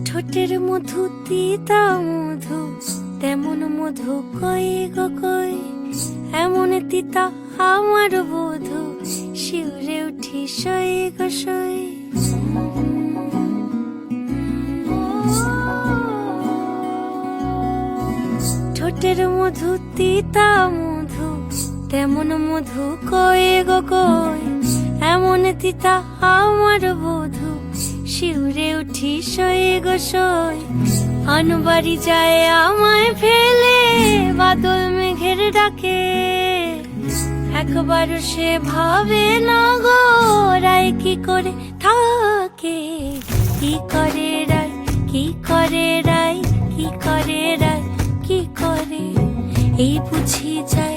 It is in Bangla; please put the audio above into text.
ঠোঁটের মধু তিতা মধু, তেমন মধু কই গো কই, এমন তিতা আমার বধূ, শিউরে উঠি সই গো সই। ঠোঁটের মধু তিতা মধু, তেমন মধু কই গো কই, এমন তিতা আমার বধূ, শিউরে উঠি সই গো সই। আনবাড়ি যায় আমায় ফেলে, বাদল মেঘের ডাকে, একবার সে ভাবে না গো রায় কি করে থাকে। কি করে রায়, কি করে রায়, কি করে রায়, কি করে, এই বুঝি যায়